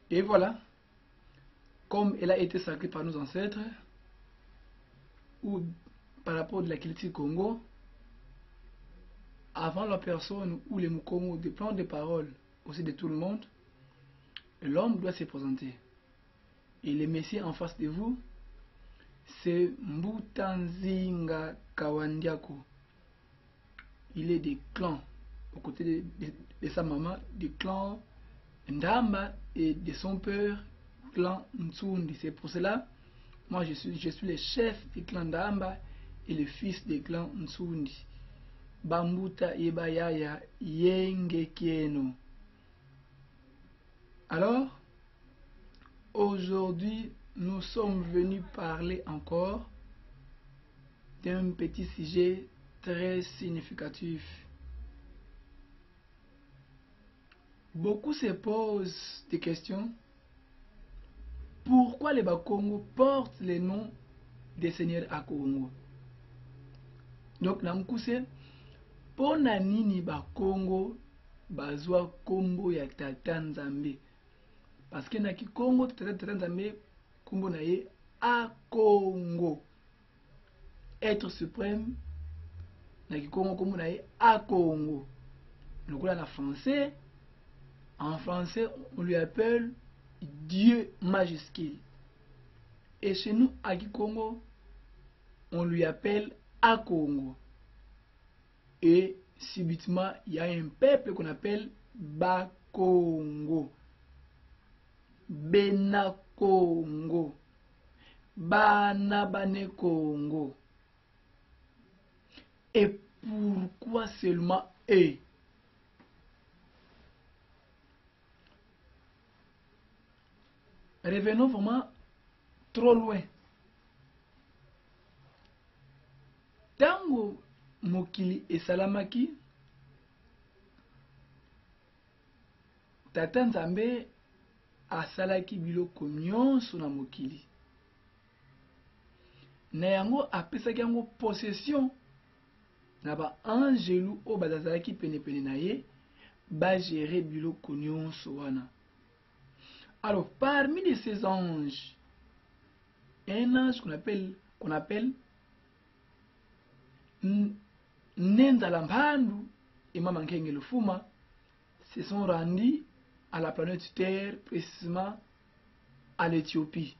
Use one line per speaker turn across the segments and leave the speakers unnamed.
Et voilà, comme elle a été sacrée par nos ancêtres, ou par rapport à la culture Congo, avant la personne ou les Mukongo de prendre des paroles aussi de tout le monde, l'homme doit se présenter. Et le messieurs en face de vous, c'est Mbutanzinga Kawandiako. Il est des clans, aux côtés de sa maman, des clans Ndamba et de son père, clan Ntsundi. C'est pour cela, moi je suis le chef du clan Ndamba et le fils du clan Ntsundi. Bambuta Ebayaya Yenge Kieno. Alors, aujourd'hui, nous sommes venus parler encore d'un petit sujet très significatif. Beaucoup se posent des questions. Pourquoi les Bakongo portent les noms des seigneurs à Congo? Donc, Namkouse, pour nini Bakongo bazwa kombo ya Tata Nzambe? Parce que na Congo, Tata Nzambe, kombo na ye à Congo. Être suprême, na Congo, kombo na ye à Congo. Le coup en français, on lui appelle Dieu majuscule. Et chez nous, à Congo, on lui appelle à Congo. Et subitement, il y a un peuple qu'on appelle Bakongo, Benakongo, Banabane Congo. Et pourquoi seulement eux? Revenons vraiment trop loin. Tango mokili esalamaki, Tata Nzambe asalaki biloko nyonso na mokili. Na yango apesaki yango possession na ba angelu o bazalaki pene na ye ba gérer biloko nyonso wana. Alors, parmi ces anges, un ange qu'on appelle Nenzalambandu et Mamankenge Lufuma se sont rendus à la planète Terre, précisément à l'Éthiopie.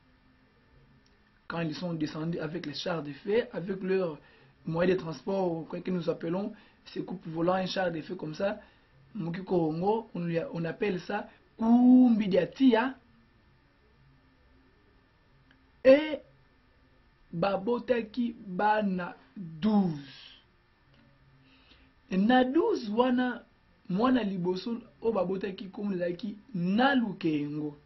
Quand ils sont descendus avec les chars de feu, avec leur moyen de transport que nous appelons ces coupes volant, un char de feu comme ça, Mukiko, on appelle ça Kumbidiatia. Et babotaki bana 12. Na 12 wana mwana liboso o babotaki komulaki Nalukengo.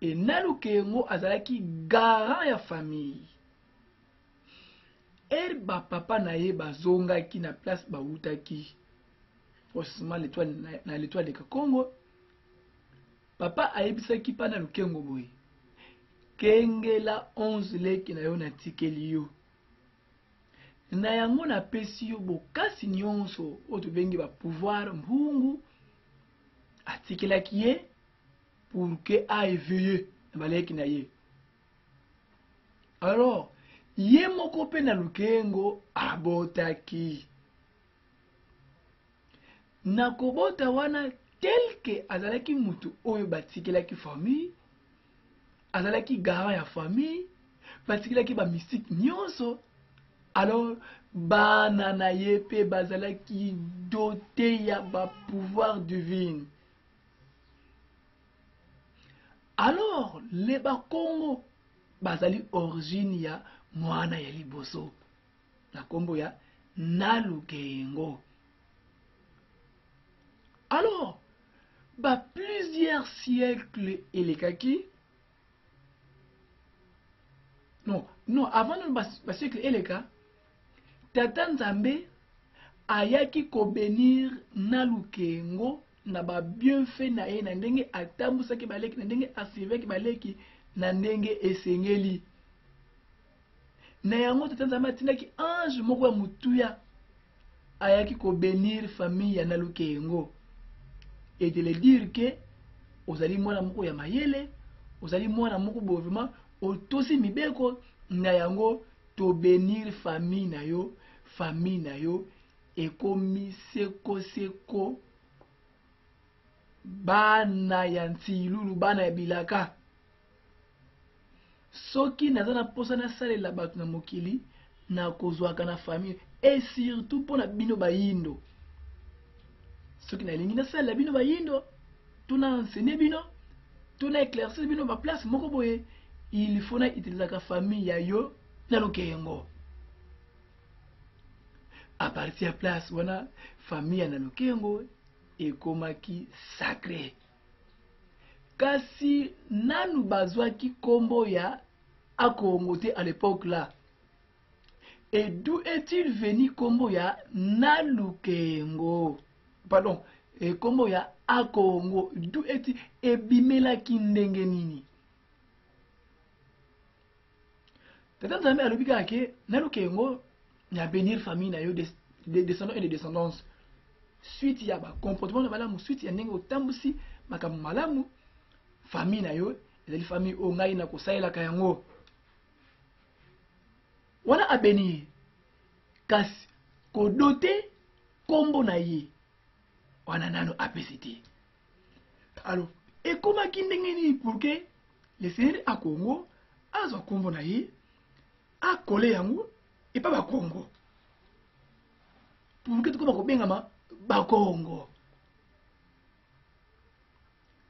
Et Nalukengo azalaki garant ya famille. Et ba papa na ye bazongaki na place bautaki. Forcément l'étoile de Congo. Papa ayebisaki pa Nalukengo boye. Kengela 11 leki na yo na tikeli yo. Na yango na pesi yo bokasi nyonso oto bengi ba pouvoir mbungu atikelaki ye pour que a éveillé na baleki na ye. Alors, ye moko pe na Lukengo abotaki. Na kobota wana tel que azalaki mutu oyo batikelaki famille, azalaki garant ya famille, batikelaki ba mystique nyonso. Alors, bana na ye pe bazalaki doté ya ba pouvoir divin. Alors, les Bakongo bazali origine ya mwana ya liboso. Na kombo ya Nalukengo. Alors, plusieurs siècles elekaki. Non, avant le siècle eleka, Tata Nzambe ayaki ko bénir Nalukengo na ba bienfait na ye na ndenge atambusaki baleki na ndenge asivaki baleki na ndenge esengeli. Na yango Tata Nzambe atindaki ange moko ya mutuya ayaki ko bénir famille ya Nalukengo. Et de le dire que ozali mwana moko ya mayele, ozali mwana moko vraiment otosi mibeko na yango to bénir famille na yo ekomi seko bana ya ntilulu, bana ya bilaka. Soki naza na posa na salela bato na mokili na kozwaka na famille, et surtout pona bino bayindo. Soki nalingi na salela bino bayindo, tuna enseigner bino, tuna éclaircir bino ba place moko boye, il faut na utiliser ka famille ya yo na lokengo. À partir ya place wana famille na lokengo ekomaki sacré. Kasi nanu bazwaki kombo ya Akongo te à l'époque là. Et d'où est-il venu kombo ya Nalukengo? Pardon, kombo ya Akongo. D'où est-il ebimela ki ndenge nini? Tata Nzambe alobi kaka Nalukengo na bénir famille na yo des descendants et des descendances. Suite ya ba comportement na malamu, suite ya ndenge otambusi makambo malamu, famille na yo ezali famille o ngai na kosalela ka yango. Wana abénir kasi kodote kombo na ye wana nano apesite. Alors ekomaki ndenge nini pour que le Seigneur a Congo azwa kombo na ye akole yango et pas ba Congo, pour que tukoma kobengama ba Congo,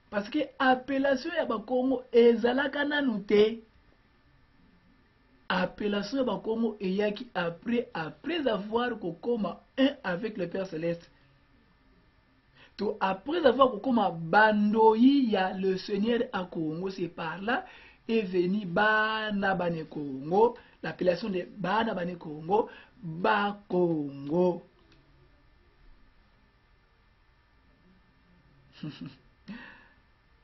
parce que appellation ya ba Congo ezalaka nanu te. Appellation ya ba Congo eyaki après avoir kokoma un avec le Père Céleste, to après avoir kokoma bandoyi ya le Seigneur à Congo, c'est par là est venu bana bane Congo, l'appellation de bana bane Congo, ba Congo.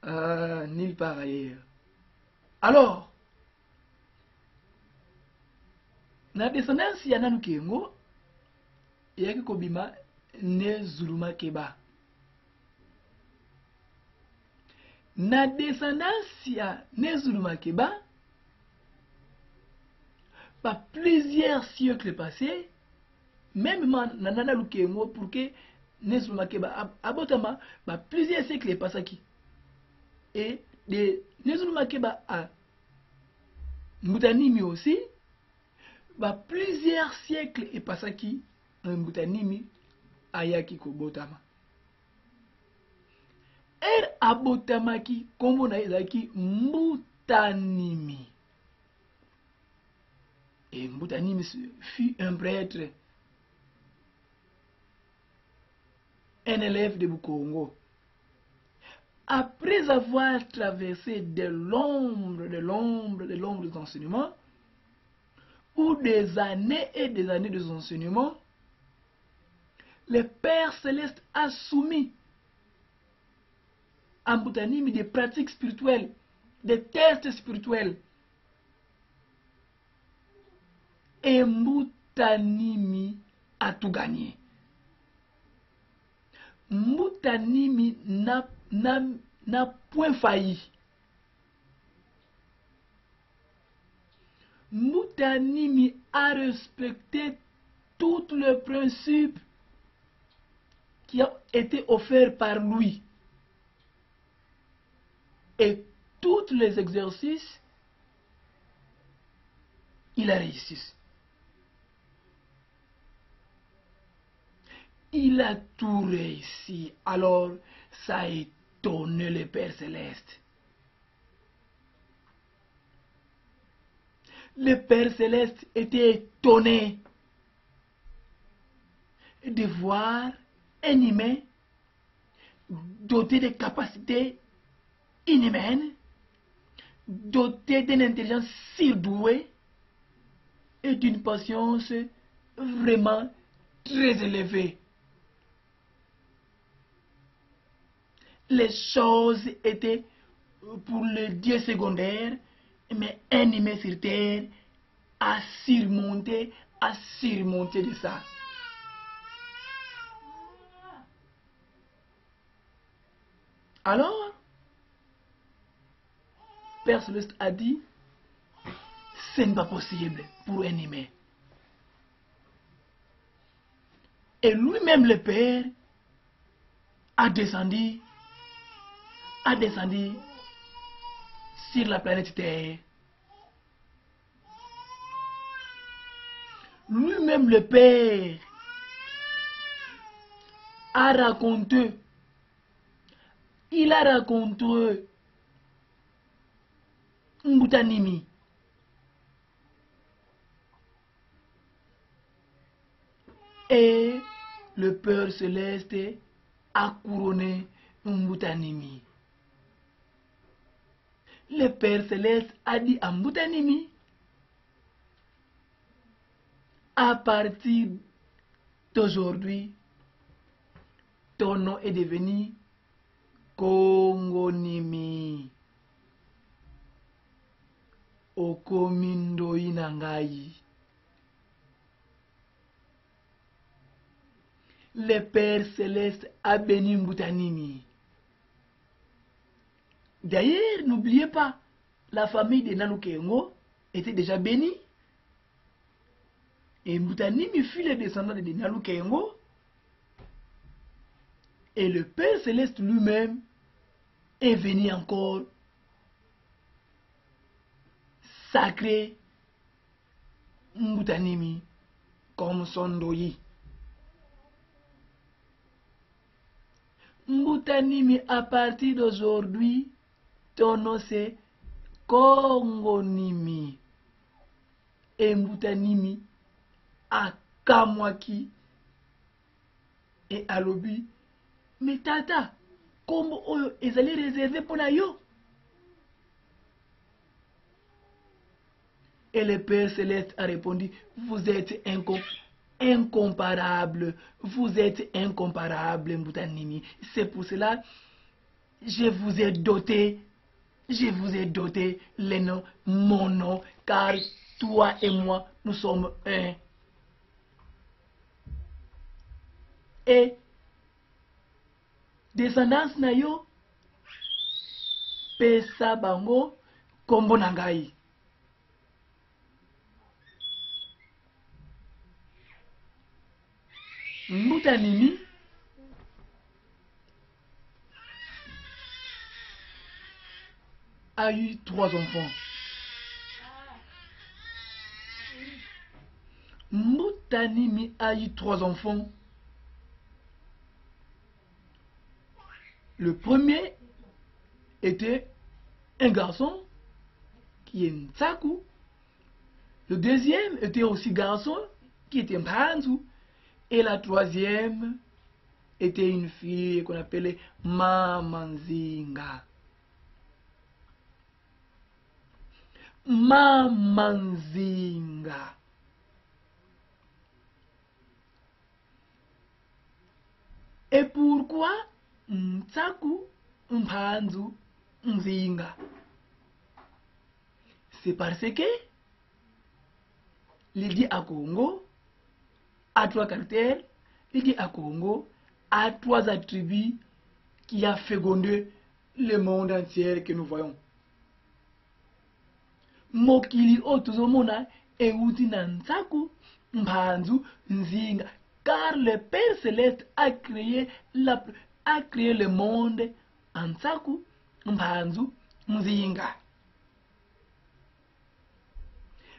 Nulle part ailleurs. Alors na descendance ya Nalukengo eyaki kobima ne Zuluma Keba. Na descendance ya ne Zuluma Keba, par plusieurs siècles passés, même na Nalukengo, pour que ne Zuluma Keba abotama, par plusieurs siècles passés, et de ne Zuluma Keba à Mbutanimi aussi, ba plusieurs siècles et passaki Mbutanimi ayaki kobotama. Abotamaki kombo na ezaki Mbutanimi. Et Mbutanimi fut un prêtre, un élève de Bukongo. Après avoir traversé de l'ombre des enseignements, ou des années et des années de enseignements, le Père Céleste a soumis à Mbutanimi des pratiques spirituelles, des tests spirituels. Et Mbutanimi a tout gagné. Mbutanimi n'a point failli. Mbutanimi a respecté tous les principes qui ont été offerts par lui. Et tous les exercices, il a réussi. Il a tout réussi. Alors, ça a étonné le Père Céleste. Le Père Céleste était étonné de voir un humain doté de capacités inhumaines, doté d'une intelligence surdouée et d'une patience vraiment très élevée. Les choses étaient pour le Dieu secondaire, mais un humain sur terre a surmonté de ça. Alors, Père Céleste a dit, ce n'est pas possible pour un humain. Et lui-même, le Père, a descendu sur la planète Terre. Lui-même, le Père, a raconté, il a raconté Mboutanimi. Et le Père Céleste a couronné Mboutanimi. Le Père Céleste a dit à Mboutanimi, à partir d'aujourd'hui, ton nom est devenu Kongonimi. Okomindo inangai. Le Père Céleste a béni Mboutanimi. D'ailleurs, n'oubliez pas, la famille de Nalukengo était déjà bénie. Et Mboutanimi fut le descendant de Nalukengo. Et le Père Céleste lui-même est venu encore sacrer Mboutanimi comme son doyi. Mboutanimi, à partir d'aujourd'hui, ton nom c'est Kongonimi. Et Mboutanimi a Kamwaki et Alobi. Mais tata, comme oyo ezali réservé pour la yo. Et le Père Céleste a répondu, vous êtes incomparable, vous êtes incomparable, Mboutanimi. C'est pour cela, je vous ai doté le nom, mon nom, car toi et moi, nous sommes un. Et descendance na yo, pesa bango, kombo nangai. Mboutanimi a eu 3 enfants. Mboutanimi a eu 3 enfants. Le premier était un garçon qui est Ntsaku. Le deuxième était aussi garçon qui était Mpanzu. Et la troisième était une fille qu'on appelait Mamanzinga. Mamanzinga. Et pourquoi Ntsaku, Mpanzu, Nzinga? C'est parce que l'idée à Congo a 3 caractères, l'idée à Congo a 3 attributs qui a fécondé le monde entier que nous voyons. Mokili otuzomona euti na Ntsaku, Mpanzu, Nzinga, car le Père Céleste a créé le monde en Ntsaku, Mpanzu, Nzinga.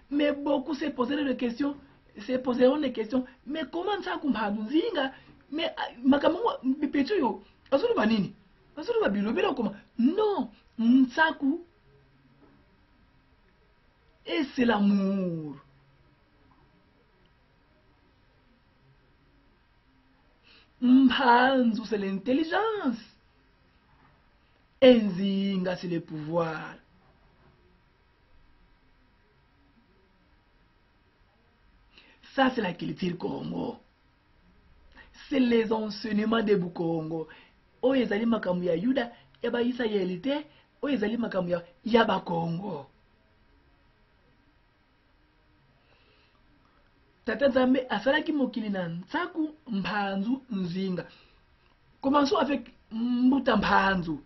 Mais beaucoup se poseront des questions, mais comment Ntsaku, Mpanzu, Nzinga? Mais makamwa petu yo, azulu banini? Azulu babilobela comment? Non, Ntsaku, et c'est l'amour. Mpanzu, c'est l'intelligence. Nzinga, c'est le pouvoir. Ça, c'est la culture Congo. C'est les enseignements de Bukongo. O ezali makamu ya Yuda, yaba Israeli te, o ezali makamu ya yaba Congo. Tata Nzambe asalaki mokili na Ntsaku, Mpanzu, Nzinga. Commençons avec Mbouta Mpanzu.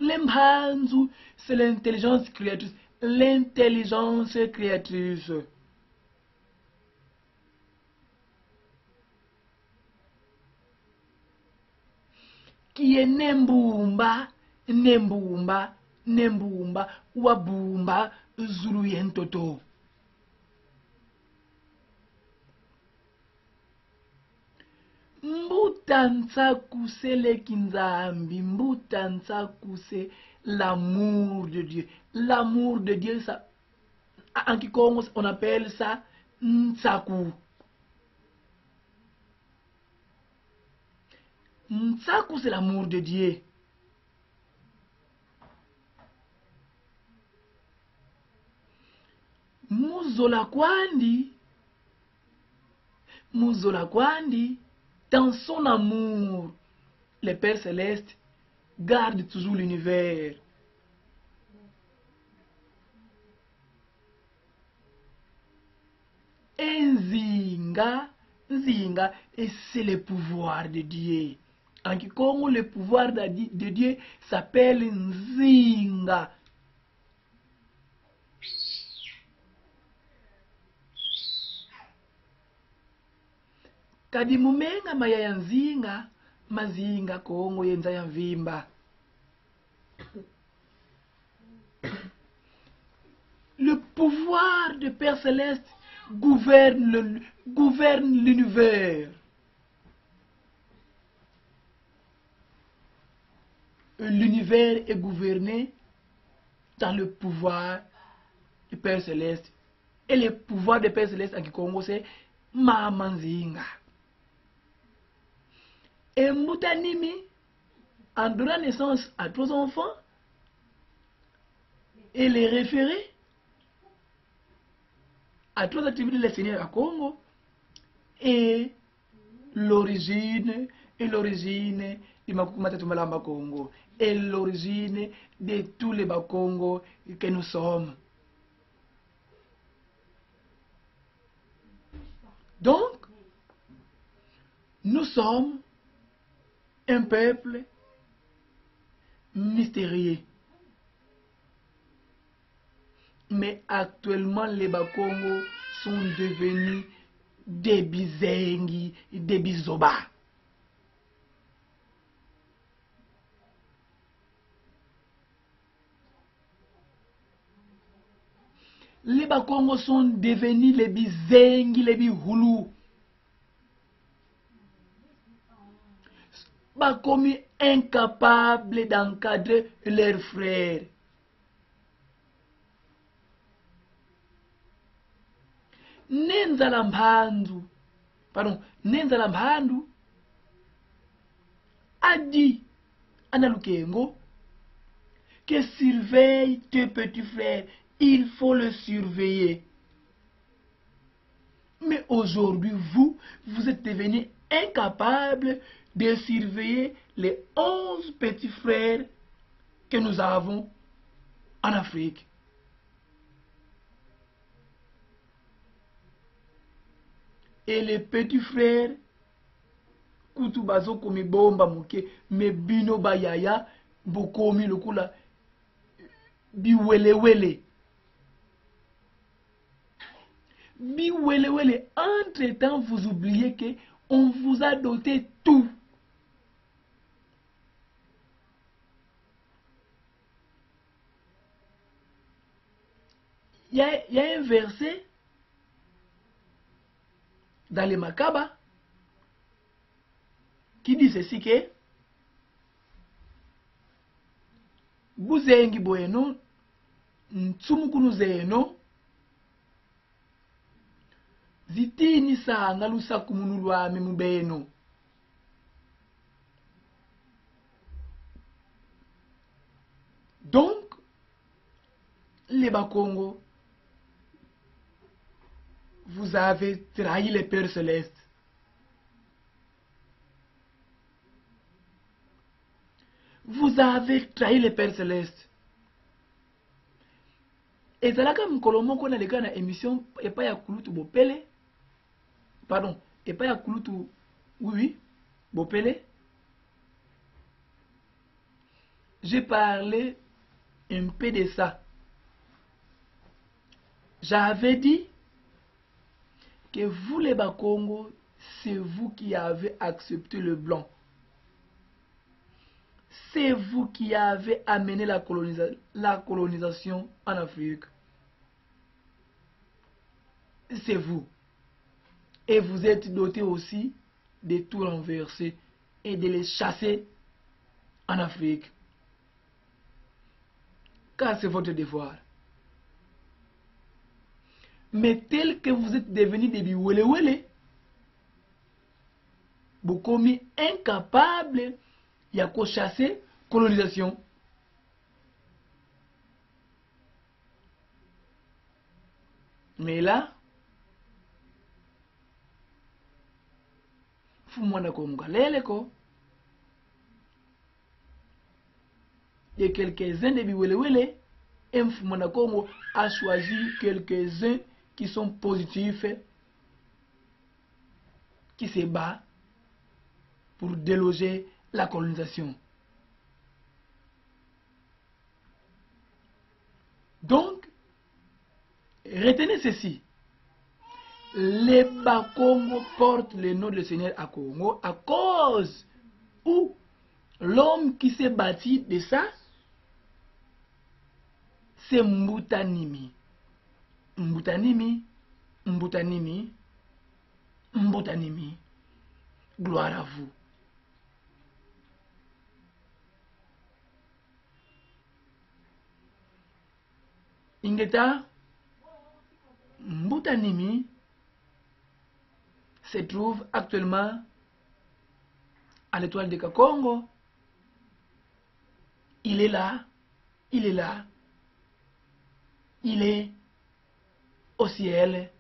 L'Emhanzu, c'est l'intelligence créatrice. L'intelligence créatrice. Qui est Nembumba, Nembumba, Nembumba, Wabumba, Zulu Yentoto. Mbutanza kuse le kinzambi, mbutanza kuse l'amour de Dieu. L'amour de Dieu, ça, en Kikongo, on appelle ça Ntsaku. Ntsaku, c'est l'amour de Dieu. Muzola Kwandi, dans son amour, le Père Céleste garde toujours l'univers. Nzinga, et c'est le pouvoir de Dieu. En Kikongo, le pouvoir de Dieu s'appelle Nzinga. Kadi mumenga maya ya nzinga, mazinga Kongo yenza ya vimba. Le pouvoir du Père Céleste gouverne l'univers. L'univers est gouverné dans le pouvoir du Père Céleste. Et le pouvoir du Père Céleste en Kikongo, c'est Mamanzinga. Et Moutanimi, en donnant naissance à 3 enfants, et les référer à 3 attributs de Seigneur à Congo, et l'origine du Makukumata Tumalamba Congo, et l'origine de tous les Bakongo que nous sommes. Donc, nous sommes un peuple mystérieux. Mais actuellement, les Bakongo sont devenus des Bizengi, des Bizoba. Les Bakongo sont devenus les Bizengi, les Bihulu. Bakomi incapables d'encadrer leurs frères. Nenzala Mhandu a dit à Nalukengo que surveille tes petits frères, il faut le surveiller. Mais aujourd'hui, vous êtes devenus incapables de surveiller les 11 petits frères que nous avons en Afrique. Et les petits frères, Kutubazo komi bomba muke, me bino bayaya, bokomi lokula, biwelewele. Biwelewele, entre-temps, vous oubliez que on vous a doté tout. Il y a un verset dans les Makaba qui dit ceci que Buzengi boeno, Ntsumukunu zeno, Zitini sanga lusakumunu lwame mubeno. Donc, les Bakongo, vous avez trahi les Pères Célestes. Vous avez trahi les Pères Célestes. Et c'est là que Mkolomo qu'on a les gars dans l'émission et pas ya Kulutu Bopele. Pardon, et pas ya Kulutu, oui, Bopele. j'ai parlé un peu de ça. J'avais dit que vous les Bakongo, c'est vous qui avez accepté le blanc. C'est vous qui avez amené la colonisation en Afrique. C'est vous. Et vous êtes doté aussi de tout renverser et de les chasser en Afrique. Car c'est votre devoir. Mais tel que vous êtes devenu des biwelewele, vous commis incapable de chasser colonisation. Mais là, fumwana ko mukalele ko et quelques-uns de biwelewele, et fumwana Congo a choisi quelques-uns qui sont positifs, qui se battent pour déloger la colonisation. Donc, retenez ceci. Les Bakongo portent le nom de Seigneur à Congo à cause où l'homme qui s'est bâti de ça, c'est Mbutanimi. Mbutanimi, Mbutanimi, Mbutanimi. Gloire à vous. Ingeta, Mbutanimi se trouve actuellement à l'étoile de Kakongo. Il est là, il est là, il est au ciel.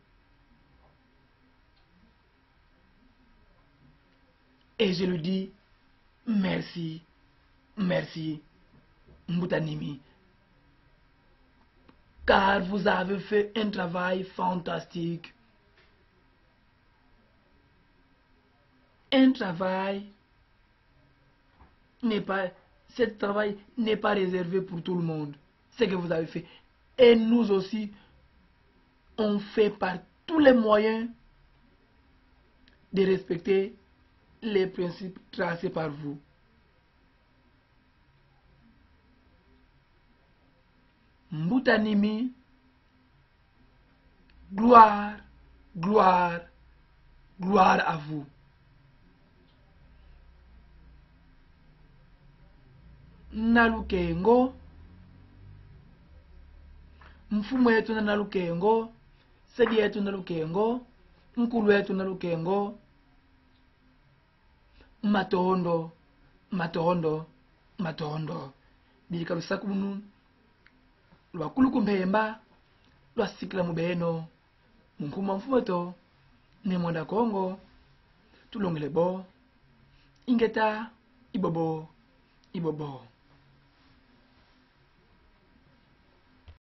Et je lui dis, merci, merci, Mbutanimi. Car vous avez fait un travail fantastique. Un travail n'est pas, ce travail n'est pas réservé pour tout le monde. Ce que vous avez fait. Et nous aussi, on fait par tous les moyens de respecter les principes tracés par vous. Mbutanimi, gloire, gloire, gloire à vous. Nalukengo, mfumu yetu na Nalukengo, sedi yetu Nalukengo, mkulu yetu Nalukengo, matondo, matondo, matondo. Bilika lusakunu, lwakulu kumpemba, lwasikila mubeno, munkuma mfumoto, ne mwanda Kongo, tulongele bo, ingeta, ibobo, ibobo.